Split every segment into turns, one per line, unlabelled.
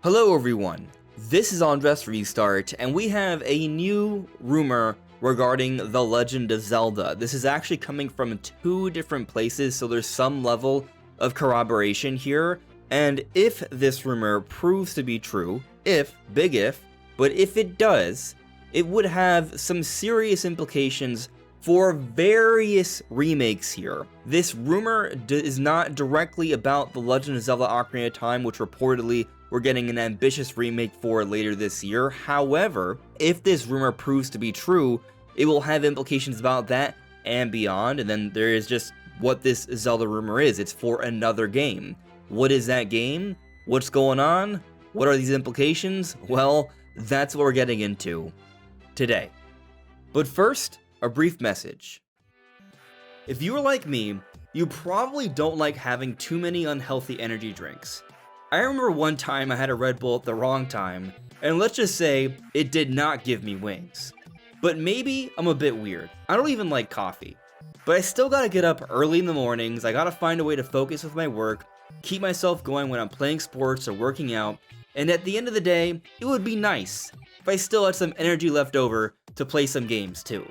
Hello everyone, this is AndresRestart, and we have a new rumor regarding The Legend of Zelda. This is actually coming from two different places, so there's some level of corroboration here, and if this rumor proves to be true, big if, but if it does, it would have some serious implications for various remakes here. This rumor is not directly about The Legend of Zelda Ocarina of Time, which reportedly we're getting an ambitious remake for later this year. However, if this rumor proves to be true, it will have implications about that and beyond, and then there is just what this Zelda rumor is. It's for another game. What is that game? What's going on? What are these implications? Well, that's what we're getting into today. But first, a brief message. If you are like me, you probably don't like having too many unhealthy energy drinks. I remember one time I had a Red Bull at the wrong time, and let's just say it did not give me wings. But maybe I'm a bit weird. I don't even like coffee. But I still gotta get up early in the mornings, I gotta find a way to focus with my work, keep myself going when I'm playing sports or working out, and at the end of the day, it would be nice if I still had some energy left over to play some games too.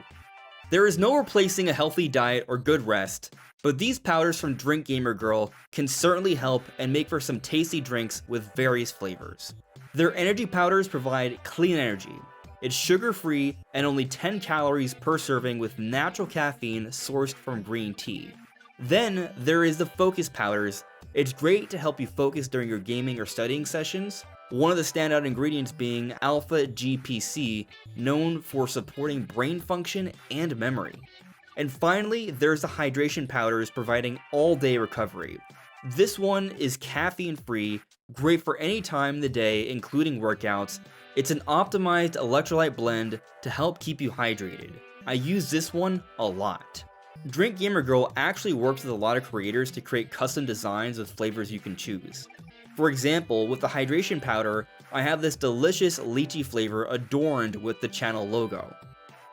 There is no replacing a healthy diet or good rest, but these powders from Drink Gamer Girl can certainly help and make for some tasty drinks with various flavors. Their energy powders provide clean energy. It's sugar-free and only 10 calories per serving with natural caffeine sourced from green tea. Then there is the Focus Powders. It's great to help you focus during your gaming or studying sessions. One of the standout ingredients being alpha GPC, known for supporting brain function and memory. And finally, there's the hydration powders providing all-day recovery. This one is caffeine-free, great for any time in the day, including workouts. It's an optimized electrolyte blend to help keep you hydrated. I use this one a lot. Drink Gamer Girl actually works with a lot of creators to create custom designs with flavors you can choose. For example, with the hydration powder, I have this delicious lychee flavor adorned with the channel logo.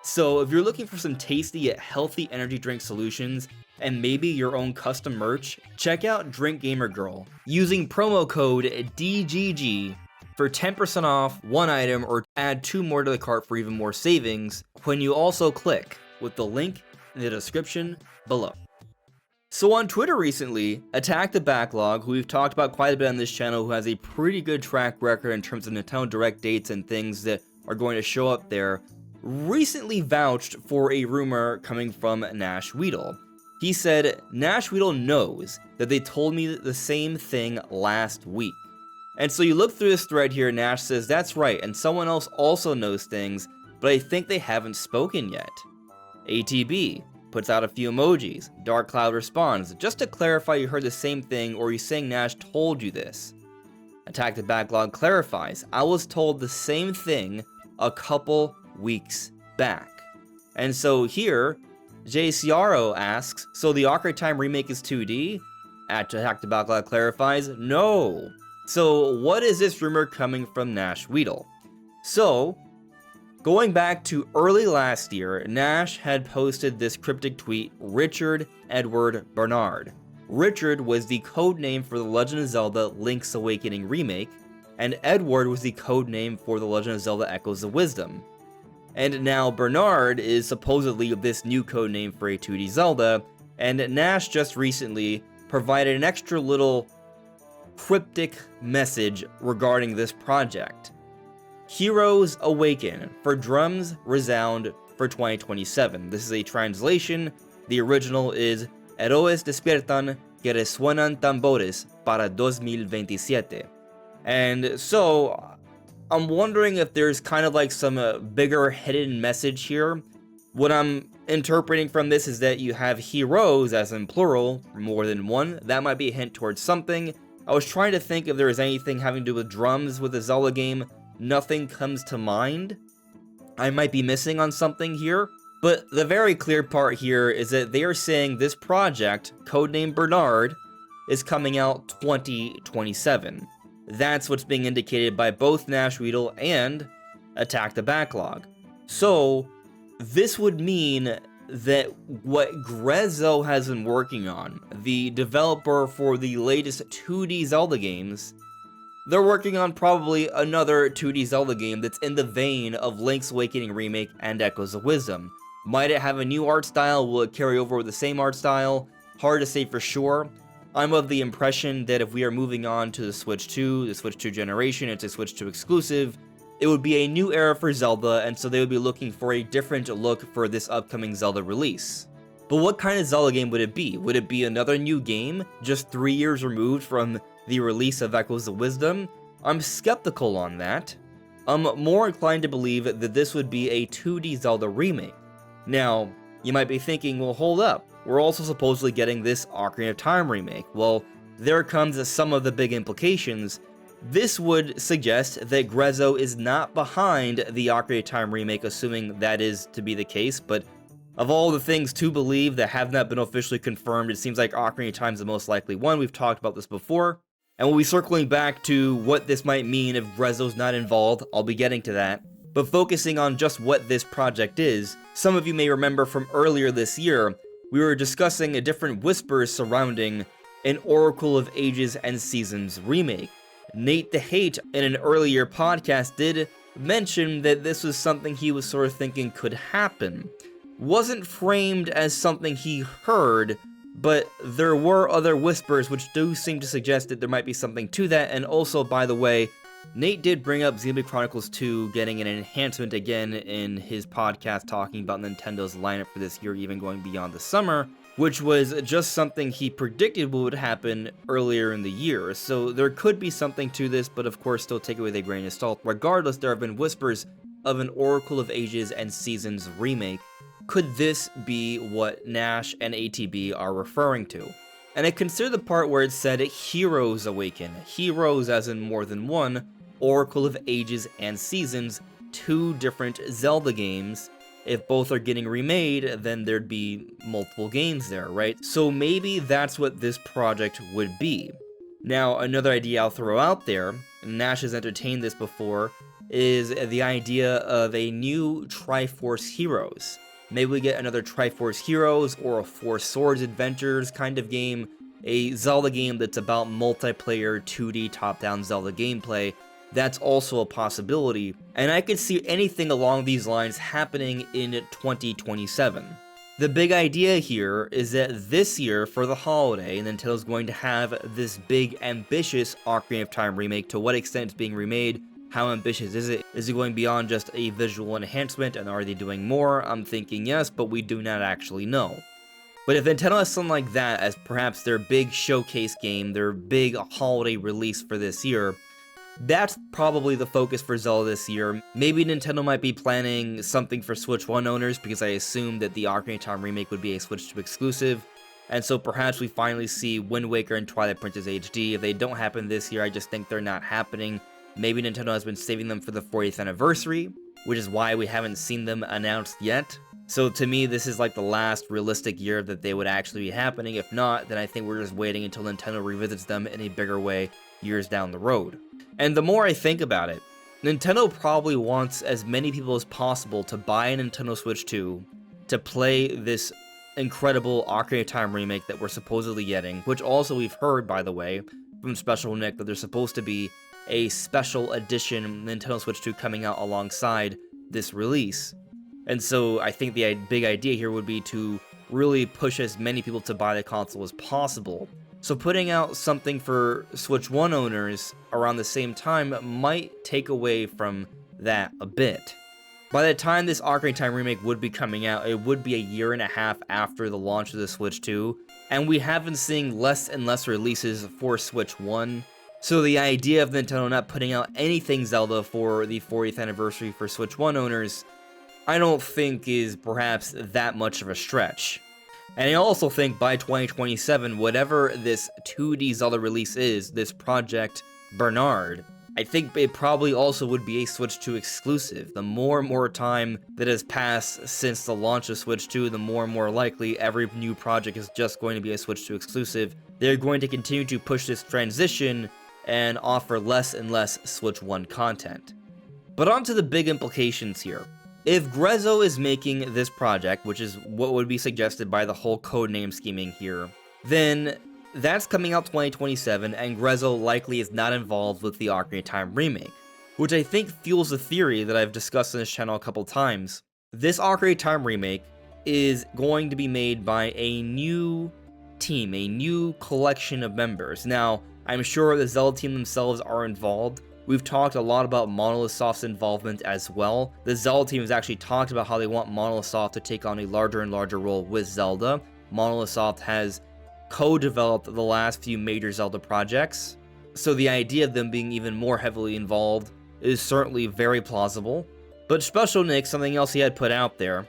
So if you're looking for some tasty yet healthy energy drink solutions, and maybe your own custom merch, check out Drink Gamer Girl using promo code DGG for 10% off one item or add 2 more to the cart for even more savings when you also click with the link in the description below. So on Twitter recently, Attack the Backlog, who we've talked about quite a bit on this channel, who has a pretty good track record in terms of Nintendo Direct dates and things that are going to show up there, recently vouched for a rumor coming from Nash Weedle. He said, Nash Weedle knows that they told me the same thing last week. And so you look through this thread here, Nash says, that's right, and someone else also knows things, but I think they haven't spoken yet. ATB puts out a few emojis. Dark Cloud responds, just to clarify you heard the same thing, or are you saying Nash told you this? Attack the Backlog clarifies, I was told the same thing a couple weeks back. And so here, Jay Ciaro asks, so the Ocarina of Time Remake is 2D? Attack the Backlog clarifies, no. So what is this rumor coming from Nash Weedle? So, going back to early last year, Nash had posted this cryptic tweet, Richard Edward Bernard. Richard was the code name for The Legend of Zelda Link's Awakening Remake, and Edward was the code name for The Legend of Zelda Echoes of Wisdom. And now Bernard is supposedly this new code name for a 2D Zelda, and Nash just recently provided an extra little cryptic message regarding this project. Heroes Awaken, for drums resound for 2027. This is a translation. The original is Héroes despiertan que resuenan tambores para 2027. And so, I'm wondering if there's kind of like some bigger hidden message here. What I'm interpreting from this is that you have heroes, as in plural, more than one. That might be a hint towards something. I was trying to think if there was anything having to do with drums with the Zelda game. Nothing comes to mind. I might be missing on something here. But the very clear part here is that they are saying this project, codenamed Bernard, is coming out 2027. That's what's being indicated by both Nash Weedle and Attack the Backlog. So, this would mean that what Grezzo has been working on, the developer for the latest 2D Zelda games, they're working on probably another 2D Zelda game that's in the vein of Link's Awakening Remake and Echoes of Wisdom. Might it have a new art style? Will it carry over with the same art style? Hard to say for sure. I'm of the impression that if we are moving on to the Switch 2 generation, it's a Switch 2 exclusive, it would be a new era for Zelda, and so they would be looking for a different look for this upcoming Zelda release. But what kind of Zelda game would it be? Would it be another new game, just 3 years removed from the release of Echoes of Wisdom? I'm skeptical on that. I'm more inclined to believe that this would be a 2D Zelda remake. Now, you might be thinking, well, hold up, we're also supposedly getting this Ocarina of Time remake. Well, there comes some of the big implications. This would suggest that Grezzo is not behind the Ocarina of Time remake, assuming that is to be the case, but of all the things to believe that have not been officially confirmed, it seems like Ocarina of Time is the most likely one. We've talked about this before, and we'll be circling back to what this might mean if Grezzo's not involved. I'll be getting to that. But focusing on just what this project is, some of you may remember from earlier this year, we were discussing different whispers surrounding an Oracle of Ages and Seasons remake. Nate the Hate in an earlier podcast did mention that this was something he was sort of thinking could happen. Wasn't framed as something he heard, but there were other whispers which do seem to suggest that there might be something to that. And also, by the way, Nate did bring up Xenoblade Chronicles 2 getting an enhancement again in his podcast, talking about Nintendo's lineup for this year, even going beyond the summer, which was just something he predicted would happen earlier in the year. So there could be something to this, but of course still take it with a grain of salt. Regardless, there have been whispers of an Oracle of Ages and Seasons remake. Could this be what Nash and ATB are referring to? And I consider the part where it said Heroes Awaken. Heroes as in more than one, Oracle of Ages and Seasons, 2 different Zelda games. If both are getting remade, then there'd be multiple games there, right? So maybe that's what this project would be. Now, another idea I'll throw out there, and Nash has entertained this before, is the idea of a new Triforce Heroes. Maybe we get another Triforce Heroes or a Four Swords Adventures kind of game, a Zelda game that's about multiplayer 2D top-down Zelda gameplay. That's also a possibility, and I could see anything along these lines happening in 2027. The big idea here is that this year, for the holiday, Nintendo's going to have this big, ambitious Ocarina of Time remake. To what extent it's being remade? How ambitious is it? Is it going beyond just a visual enhancement, and are they doing more? I'm thinking yes, but we do not actually know. But if Nintendo has something like that as perhaps their big showcase game, their big holiday release for this year, that's probably the focus for Zelda this year. Maybe Nintendo might be planning something for Switch 1 owners, because I assume that the Ocarina of Time remake would be a Switch 2 exclusive. And so perhaps we finally see Wind Waker and Twilight Princess HD. If they don't happen this year, I just think they're not happening. Maybe Nintendo has been saving them for the 40th anniversary, which is why we haven't seen them announced yet. So to me, this is like the last realistic year that they would actually be happening. If not, then I think we're just waiting until Nintendo revisits them in a bigger way years down the road. And the more I think about it, Nintendo probably wants as many people as possible to buy a Nintendo Switch 2 to play this incredible Ocarina of Time remake that we're supposedly getting, which also we've heard, by the way, from Special Nick, that there's supposed to be a special edition Nintendo Switch 2 coming out alongside this release. And so I think the big idea here would be to really push as many people to buy the console as possible. So putting out something for Switch 1 owners around the same time might take away from that a bit. By the time this Ocarina of Time remake would be coming out, it would be a year and a half after the launch of the Switch 2, and we have been seeing less and less releases for Switch 1. So the idea of Nintendo not putting out anything Zelda for the 40th anniversary for Switch 1 owners, I don't think is perhaps that much of a stretch. And I also think by 2027, whatever this 2D Zelda release is, this Project Bernard, I think it probably also would be a Switch 2 exclusive. The more and more time that has passed since the launch of Switch 2, the more and more likely every new project is just going to be a Switch 2 exclusive. They're going to continue to push this transition and offer less and less Switch 1 content. But on to the big implications here. If Grezzo is making this project, which is what would be suggested by the whole codename scheming here, then that's coming out 2027, and Grezzo likely is not involved with the Ocarina of Time remake, which I think fuels a theory that I've discussed on this channel a couple times. This Ocarina of Time remake is going to be made by a new team, a new collection of members. Now, I'm sure the Zelda team themselves are involved. We've talked a lot about Monolith Soft's involvement as well. The Zelda team has actually talked about how they want Monolith Soft to take on a larger and larger role with Zelda. Monolith Soft has co-developed the last few major Zelda projects, so the idea of them being even more heavily involved is certainly very plausible. But Special Nick, something else he had put out there,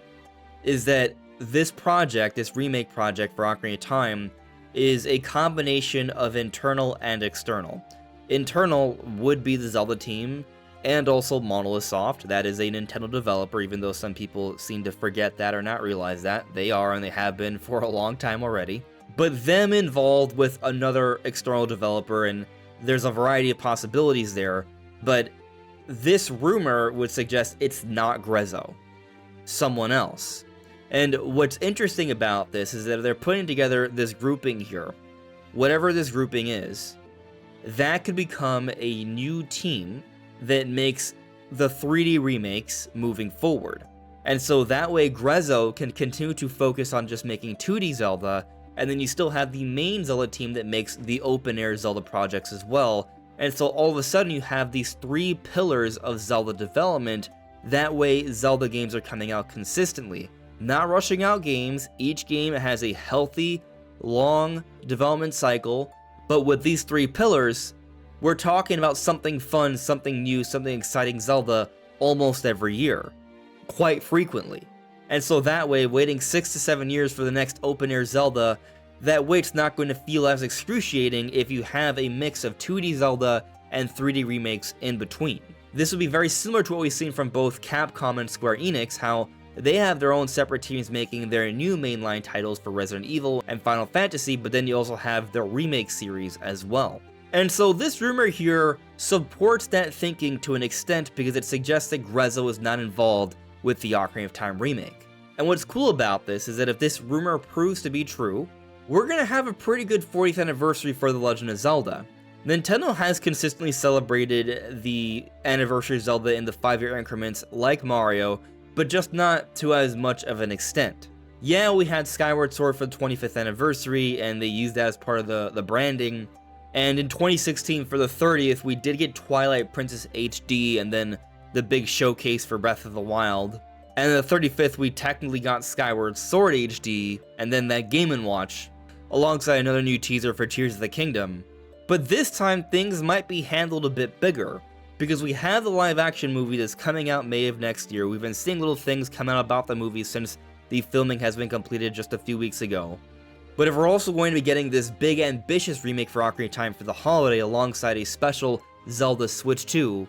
is that this project, this remake project for Ocarina of Time, is a combination of internal and external. Internal would be the Zelda team, and also Monolith Soft. That is a Nintendo developer, even though some people seem to forget that or not realize that. They are, and they have been for a long time already. But them involved with another external developer, and there's a variety of possibilities there, but this rumor would suggest it's not Grezzo, someone else. And what's interesting about this is that they're putting together this grouping here. Whatever this grouping is, that could become a new team that makes the 3D remakes moving forward. And so that way Grezzo can continue to focus on just making 2D Zelda, and then you still have the main Zelda team that makes the open-air Zelda projects as well. And so all of a sudden you have these 3 pillars of Zelda development. That way Zelda games are coming out consistently. Not rushing out games, each game has a healthy, long development cycle, but with these 3 pillars, we're talking about something fun, something new, something exciting Zelda almost every year. Quite frequently. And so that way, waiting 6 to 7 years for the next open-air Zelda, that wait's not going to feel as excruciating if you have a mix of 2D Zelda and 3D remakes in between. This would be very similar to what we've seen from both Capcom and Square Enix, how they have their own separate teams making their new mainline titles for Resident Evil and Final Fantasy, but then you also have their remake series as well. And so this rumor here supports that thinking to an extent because it suggests that Grezzo is not involved with the Ocarina of Time remake. And what's cool about this is that if this rumor proves to be true, we're going to have a pretty good 40th anniversary for The Legend of Zelda. Nintendo has consistently celebrated the anniversary of Zelda in the 5-year increments like Mario, but just not to as much of an extent. Yeah, we had Skyward Sword for the 25th anniversary, and they used that as part of the branding, and in 2016 for the 30th, we did get Twilight Princess HD, and then the big showcase for Breath of the Wild. And the 35th, we technically got Skyward Sword HD, and then that Game & Watch, alongside another new teaser for Tears of the Kingdom. But this time, things might be handled a bit bigger, because we have the live-action movie that's coming out May of next year. We've been seeing little things come out about the movie since the filming has been completed just a few weeks ago. But if we're also going to be getting this big, ambitious remake for Ocarina of Time for the holiday alongside a special Zelda Switch 2,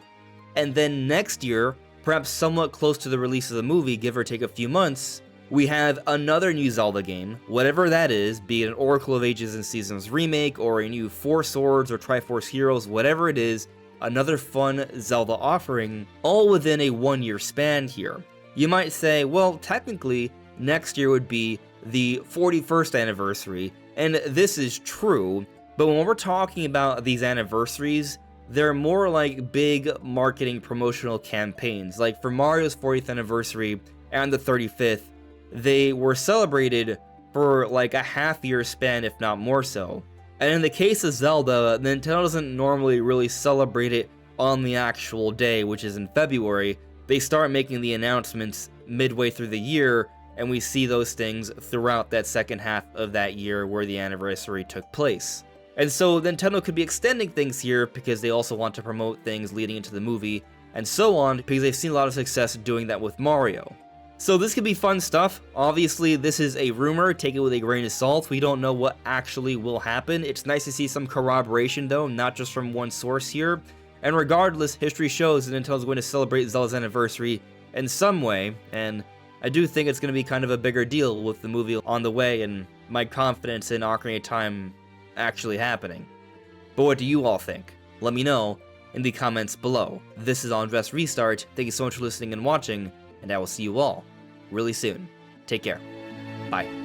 and then next year, perhaps somewhat close to the release of the movie, give or take a few months, we have another new Zelda game, whatever that is, be it an Oracle of Ages and Seasons remake, or a new Four Swords or Triforce Heroes, whatever it is, another fun Zelda offering, all within a 1-year span here. You might say, well, technically, next year would be the 41st anniversary, and this is true, but when we're talking about these anniversaries, they're more like big marketing promotional campaigns. Like for Mario's 40th anniversary and the 35th, they were celebrated for like a half-year span, if not more so. And in the case of Zelda, Nintendo doesn't normally really celebrate it on the actual day, which is in February. They start making the announcements midway through the year, and we see those things throughout that second half of that year where the anniversary took place. And so Nintendo could be extending things here because they also want to promote things leading into the movie, and so on, because they've seen a lot of success doing that with Mario. So this could be fun stuff. Obviously, this is a rumor, take it with a grain of salt. We don't know what actually will happen. It's nice to see some corroboration though, not just from one source here. And regardless, history shows that Nintendo's going to celebrate Zelda's anniversary in some way, and I do think it's going to be kind of a bigger deal with the movie on the way and my confidence in Ocarina of Time actually happening. But what do you all think? Let me know in the comments below. This is AndresRestart. Thank you so much for listening and watching, and I will see you all really soon. Take care. Bye.